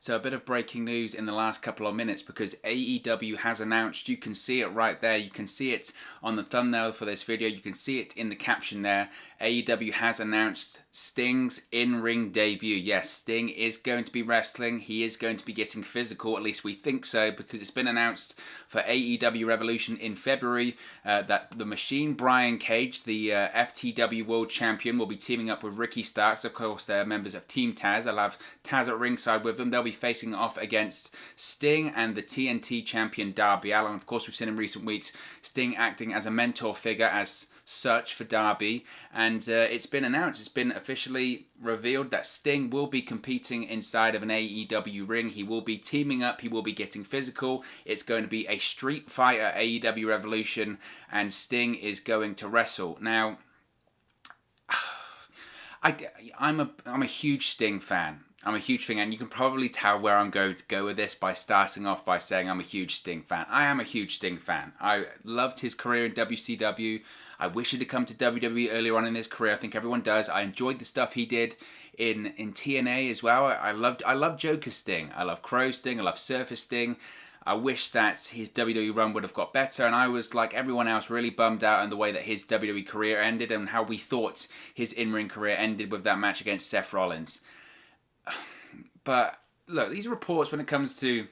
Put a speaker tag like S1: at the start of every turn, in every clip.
S1: So a bit of breaking news in the last couple of minutes because AEW has announced, you can see it right there, you can see it on the thumbnail for this video, you can see it in the caption there. AEW has announced Sting's in-ring debut. Yes, Sting is going to be wrestling, he is going to be getting physical, at least we think so, because it's been announced for AEW Revolution in February that the Machine Brian Cage, the FTW World Champion, will be teaming up with Ricky Starks. Of course, they're members of Team Taz. They'll have Taz at ringside with them. They'll be facing off against Sting and the TNT Champion Darby Allin. Of course, we've seen in recent weeks Sting acting as a mentor figure as such for Darby, and it's been announced, it's been officially revealed that Sting will be competing inside of an AEW ring. He will be teaming up, he will be getting physical. It's going to be a street fighter AEW Revolution, and Sting is going to wrestle. Now, I'm a huge Sting fan. I'm a huge fan, and you can probably tell where I'm going to go with this by starting off by saying I'm a huge Sting fan. I am a huge Sting fan. I loved his career in WCW. I wish he'd have come to WWE earlier on in his career. I think everyone does. I enjoyed the stuff he did in TNA as well. I loved Joker Sting. I love Crow Sting. I love Surfer Sting. I wish that his WWE run would have got better, and I was, like everyone else, really bummed out on the way that his WWE career ended and how we thought his in-ring career ended with that match against Seth Rollins. But look, these reports when it comes to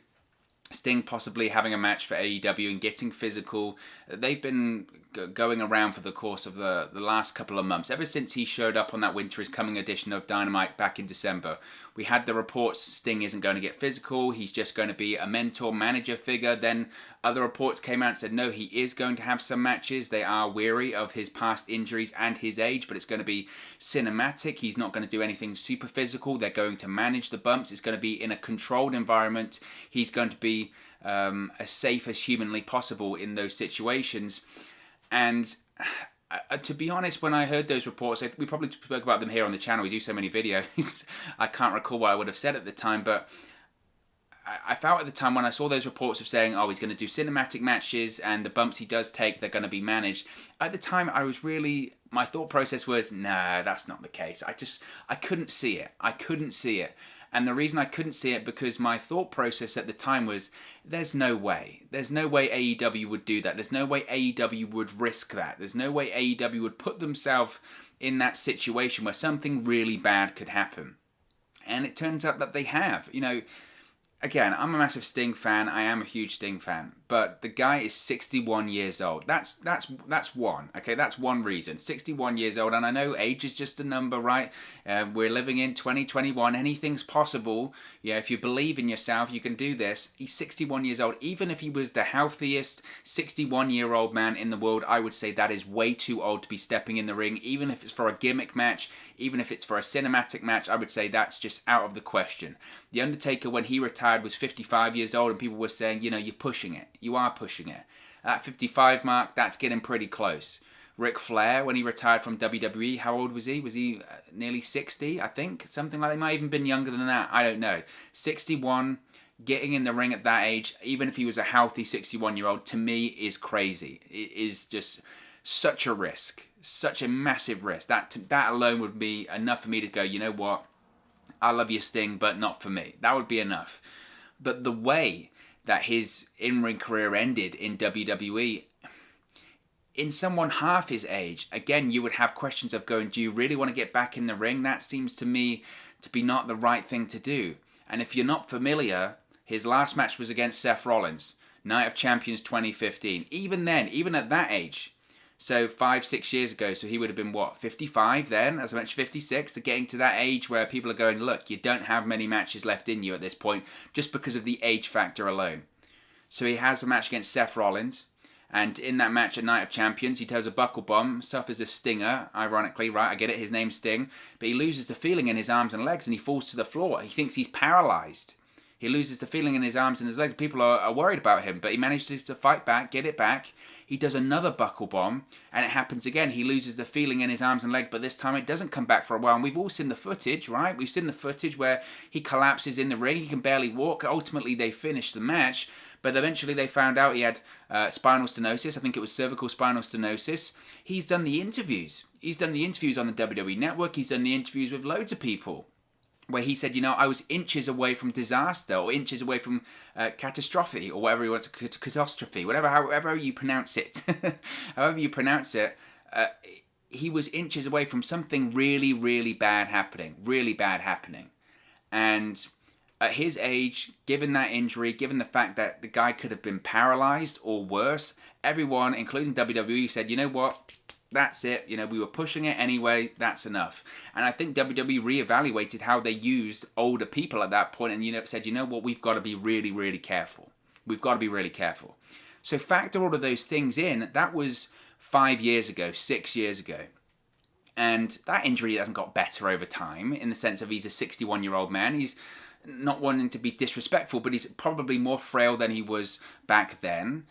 S1: Sting possibly having a match for AEW and getting physical, they've been going around for the course of the last couple of months. Ever since he showed up on that Winter is Coming edition of Dynamite back in December, we had the reports Sting isn't going to get physical, he's just going to be a mentor, manager figure. Then other reports came out and said no, he is going to have some matches. They are weary of his past injuries and his age, but it's going to be cinematic. He's not going to do anything super physical. They're going to manage the bumps. It's going to be in a controlled environment. He's going to be as safe as humanly possible in those situations. And to be honest, when I heard those reports, we probably spoke about them here on the channel. We do so many videos. I can't recall what I would have said at the time, but I felt at the time when I saw those reports of saying, oh, he's going to do cinematic matches and the bumps he does take, they're going to be managed. At the time, my thought process was, no, that's not the case. I couldn't see it. I couldn't see it. And the reason I couldn't see it because my thought process at the time was, there's no way. There's no way AEW would do that. There's no way AEW would risk that. There's no way AEW would put themselves in that situation where something really bad could happen. And it turns out that they have. You know, again, I'm a massive Sting fan. I am a huge Sting fan. But the guy is 61 years old. That's one. Okay, that's one reason. 61 years old. And I know age is just a number, right? We're living in 2021. Anything's possible. Yeah, if you believe in yourself, you can do this. He's 61 years old. Even if he was the healthiest 61-year-old man in the world, I would say that is way too old to be stepping in the ring. Even if it's for a gimmick match, even if it's for a cinematic match, I would say that's just out of the question. The Undertaker, when he retired, was 55 years old, and people were saying, you know, you're pushing it. You are pushing it. At 55 mark, that's getting pretty close. Ric Flair, when he retired from WWE, how old was he? Was he nearly 60, I think? Something like that. He might have even been younger than that. I don't know. 61, getting in the ring at that age, even if he was a healthy 61-year-old, to me is crazy. It is just such a risk. Such a massive risk. That alone would be enough for me to go, you know what? I love you, Sting, but not for me. That would be enough. But the way that his in-ring career ended in WWE, in someone half his age, again, you would have questions of going, do you really want to get back in the ring? That seems to me to be not the right thing to do. And if you're not familiar, his last match was against Seth Rollins, Night of Champions 2015. Even then, even at that age, so 5-6 years ago, so he would have been, what, 55 then? As I mentioned, 56. So getting to that age where people are going, look, you don't have many matches left in you at this point, just because of the age factor alone. So he has a match against Seth Rollins, and in that match at Night of Champions, he does a buckle bomb, suffers a stinger, ironically, right, I get it, his name's Sting, but he loses the feeling in his arms and legs, and he falls to the floor. He thinks he's paralysed. He loses the feeling in his arms and his legs. People are worried about him, but he manages to fight back, get it back. He does another buckle bomb, and it happens again. He loses the feeling in his arms and legs, but this time it doesn't come back for a while. And we've all seen the footage, right? We've seen the footage where he collapses in the ring. He can barely walk. Ultimately, they finish the match, but eventually they found out he had spinal stenosis. I think it was cervical spinal stenosis. He's done the interviews. He's done the interviews on the WWE Network. He's done the interviews with loads of people. where he said, I was inches away from disaster, or inches away from catastrophe, or whatever you want to, catastrophe, however you pronounce it. However you pronounce it, he was inches away from something really, really bad happening. Really bad happening. And at his age, given that injury, given the fact that the guy could have been paralyzed or worse, everyone, including WWE, said, you know what? That's it. We were pushing it anyway. That's enough. And I think WWE reevaluated how they used older people at that point and, said, you know what? We've got to be really, really careful. We've got to be really careful. So factor all of those things in. That was 5 years ago, 6 years ago. And that injury hasn't got better over time in the sense of he's a 61-year-old man. He's not wanting to be disrespectful, but he's probably more frail than he was back then.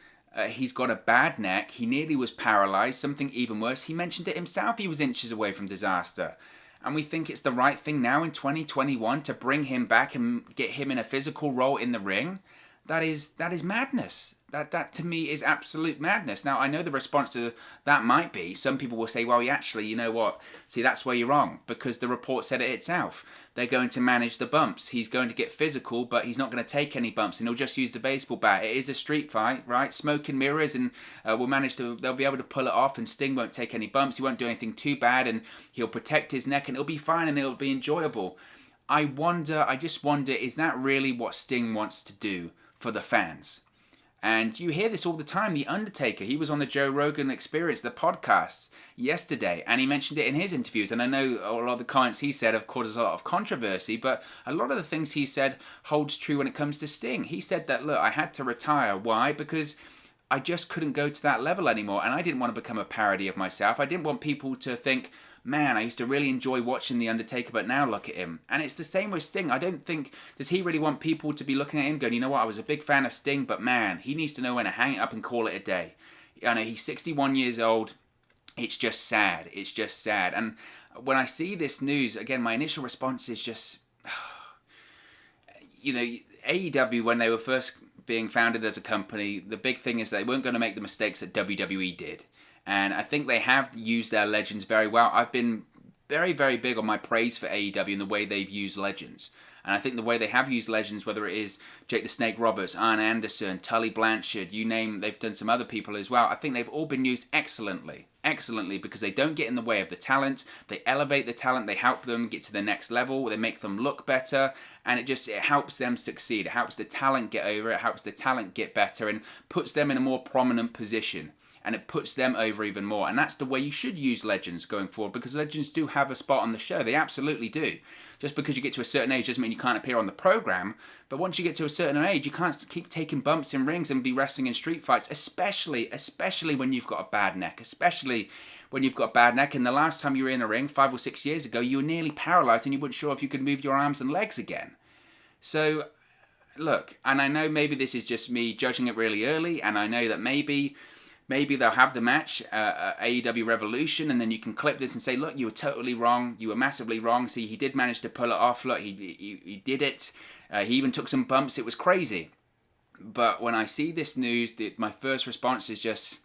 S1: He's got a bad neck. He nearly was paralyzed, something even worse. He mentioned it himself. He was inches away from disaster. And we think it's the right thing now in 2021 to bring him back and get him in a physical role in the ring. That is madness. That to me is absolute madness. Now, I know the response to that might be, some people will say, well, actually, you know what? See, that's where you're wrong, because the report said it itself. They're going to manage the bumps. He's going to get physical, but he's not going to take any bumps, and he'll just use the baseball bat. It is a street fight, right? Smoke and mirrors, and they'll be able to pull it off, and Sting won't take any bumps. He won't do anything too bad, and he'll protect his neck, and it'll be fine, and it'll be enjoyable. I just wonder, is that really what Sting wants to do for the fans? And you hear this all the time. The Undertaker, he was on the Joe Rogan Experience, the podcast, yesterday, and he mentioned it in his interviews. And I know a lot of the comments he said have caused a lot of controversy, but a lot of the things he said holds true when it comes to Sting. He said that, look, I had to retire. Why? Because I just couldn't go to that level anymore, and I didn't want to become a parody of myself. I didn't want people to think, man, I used to really enjoy watching The Undertaker, but now look at him. And it's the same with Sting. I don't think, does he really want people to be looking at him going, you know what, I was a big fan of Sting, but man, he needs to know when to hang it up and call it a day. I know he's 61 years old. It's just sad. It's just sad. And when I see this news, again, my initial response is just, AEW, when they were first being founded as a company, the big thing is they weren't going to make the mistakes that WWE did. And I think they have used their legends very well. I've been very, very big on my praise for AEW and the way they've used legends. And I think the way they have used legends, whether it is Jake the Snake Roberts, Arn Anderson, Tully Blanchard, you name, they've done some other people as well. I think they've all been used excellently, because they don't get in the way of the talent. They elevate the talent. They help them get to the next level. They make them look better. And it helps them succeed. It helps the talent get over. It helps the talent get better and puts them in a more prominent position. And it puts them over even more. And that's the way you should use legends going forward, because legends do have a spot on the show. They absolutely do. Just because you get to a certain age doesn't mean you can't appear on the program. But once you get to a certain age, you can't keep taking bumps in rings and be wrestling in street fights, especially when you've got a bad neck. Especially when you've got a bad neck. And the last time you were in a ring, 5 or 6 years ago, you were nearly paralyzed and you weren't sure if you could move your arms and legs again. So, look, and I know maybe this is just me judging it really early, and I know that maybe they'll have the match, AEW Revolution, and then you can clip this and say, look, you were totally wrong. You were massively wrong. See, he did manage to pull it off. Look, he did it. He even took some bumps. It was crazy. But when I see this news, my first response is just,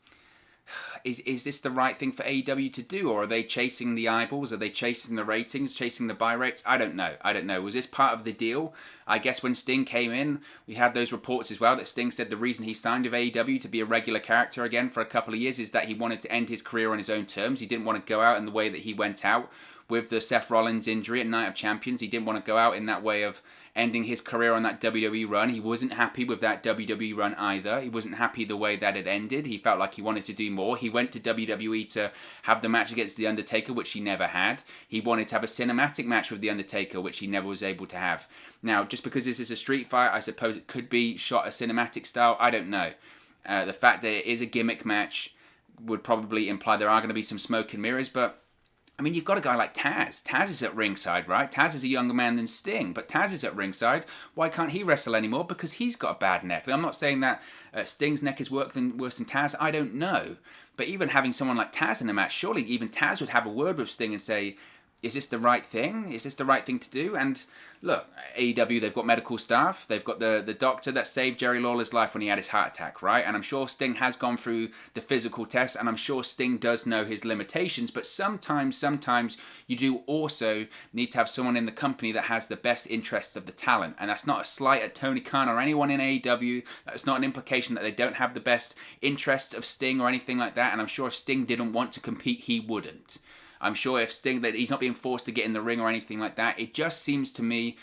S1: is this the right thing for AEW to do? Or are they chasing the eyeballs? Are they chasing the ratings, chasing the buy rates? I don't know. Was this part of the deal? I guess when Sting came in, we had those reports as well that Sting said the reason he signed with AEW to be a regular character again for a couple of years is that he wanted to end his career on his own terms. He didn't want to go out in the way that he went out with the Seth Rollins injury at Night of Champions. He didn't want to go out in that way of ending his career on that WWE run. He wasn't happy with that WWE run either. He wasn't happy the way that it ended. He felt like he wanted to do more. He went to WWE to have the match against The Undertaker, which he never had. He wanted to have a cinematic match with The Undertaker, which he never was able to have. Now, just because this is a street fight, I suppose it could be shot a cinematic style. I don't know. The fact that it is a gimmick match would probably imply there are going to be some smoke and mirrors, but I mean, you've got a guy like Taz. Taz is at ringside, right? Taz is a younger man than Sting, but Taz is at ringside. Why can't he wrestle anymore? Because he's got a bad neck. And I'm not saying that Sting's neck is worse than Taz. I don't know. But even having someone like Taz in a match, surely even Taz would have a word with Sting and say, is this the right thing? Is this the right thing to do? And look, AEW, they've got medical staff. They've got the doctor that saved Jerry Lawler's life when he had his heart attack, right? And I'm sure Sting has gone through the physical test, and I'm sure Sting does know his limitations. But sometimes you do also need to have someone in the company that has the best interests of the talent. And that's not a slight at Tony Khan or anyone in AEW. That's not an implication that they don't have the best interests of Sting or anything like that. And I'm sure if Sting didn't want to compete, he wouldn't. I'm sure if Sting, that he's not being forced to get in the ring or anything like that. It just seems to me,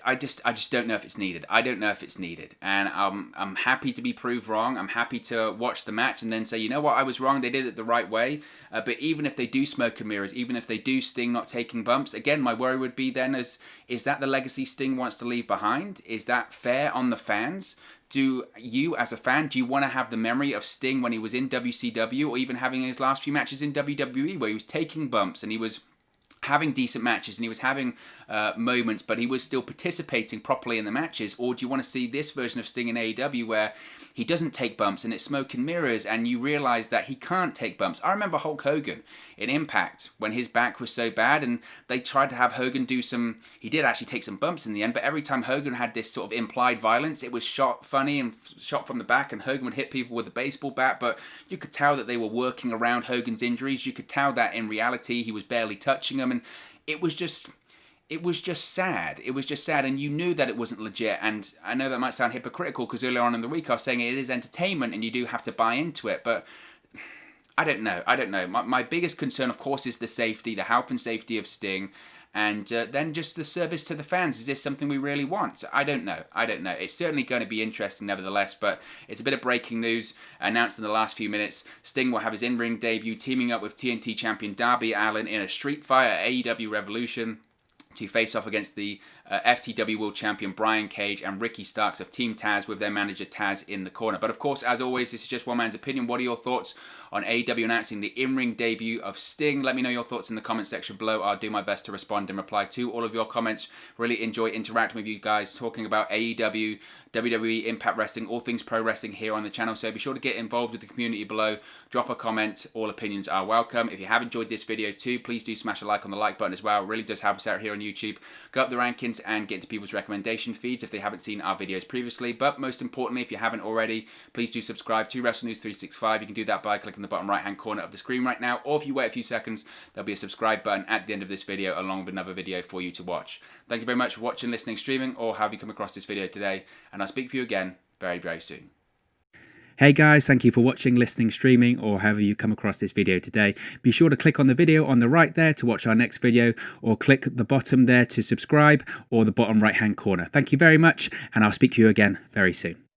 S1: I just don't know if it's needed. I don't know if it's needed, and I'm happy to be proved wrong. I'm happy to watch the match and then say, you know what, I was wrong. They did it the right way. But even if they do smoke and mirrors, even if they do Sting not taking bumps, again, my worry would be then is that the legacy Sting wants to leave behind? Is that fair on the fans? Do you, as a fan, do you want to have the memory of Sting when he was in WCW, or even having his last few matches in WWE where he was taking bumps and he was having decent matches and he was having moments, but he was still participating properly in the matches? Or do you want to see this version of Sting in AEW where he doesn't take bumps and it's smoke and mirrors and you realise that he can't take bumps? I remember Hulk Hogan in Impact when his back was so bad and they tried to have Hogan do some, he did actually take some bumps in the end, but every time Hogan had this sort of implied violence, it was shot funny and shot from the back, and Hogan would hit people with a baseball bat, but you could tell that they were working around Hogan's injuries. You could tell that in reality he was barely touching them, and it was just sad. It was just sad, and you knew that it wasn't legit. And I know that might sound hypocritical because earlier on in the week I was saying it is entertainment and you do have to buy into it, but I don't know. My biggest concern, of course, is the safety, the health and safety of Sting, and then just the service to the fans. Is this something we really want? I don't know. It's certainly going to be interesting nevertheless, but it's a bit of breaking news announced in the last few minutes. Sting will have his in-ring debut teaming up with TNT Champion Darby Allin in a street fight at AEW Revolution to face off against the FTW World Champion Brian Cage and Ricky Starks of Team Taz with their manager Taz in the corner. But of course, as always, this is just one man's opinion. What are your thoughts on AEW announcing the in-ring debut of Sting? Let me know your thoughts in the comment section below. I'll do my best to respond and reply to all of your comments. Really enjoy interacting with you guys, talking about AEW, WWE, Impact Wrestling, all things pro wrestling here on the channel. So be sure to get involved with the community below. Drop a comment. All opinions are welcome. If you have enjoyed this video too, please do smash a like on the like button as well. It really does help us out here on YouTube. Go up the rankings and get into people's recommendation feeds if they haven't seen our videos previously. But most importantly, if you haven't already, please do subscribe to Wrestle News 365. You can do that by clicking the bottom right hand corner of the screen right now, or if you wait a few seconds, there'll be a subscribe button at the end of this video along with another video for you to watch. Thank you very much for watching, listening, streaming, or have you come across this video today, and I'll speak for you again very, very soon.
S2: Hey guys, thank you for watching, listening, streaming, or however you come across this video today. Be sure to click on the video on the right there to watch our next video, or click the bottom there to subscribe, or the bottom right hand corner. Thank you very much, and I'll speak to you again very soon.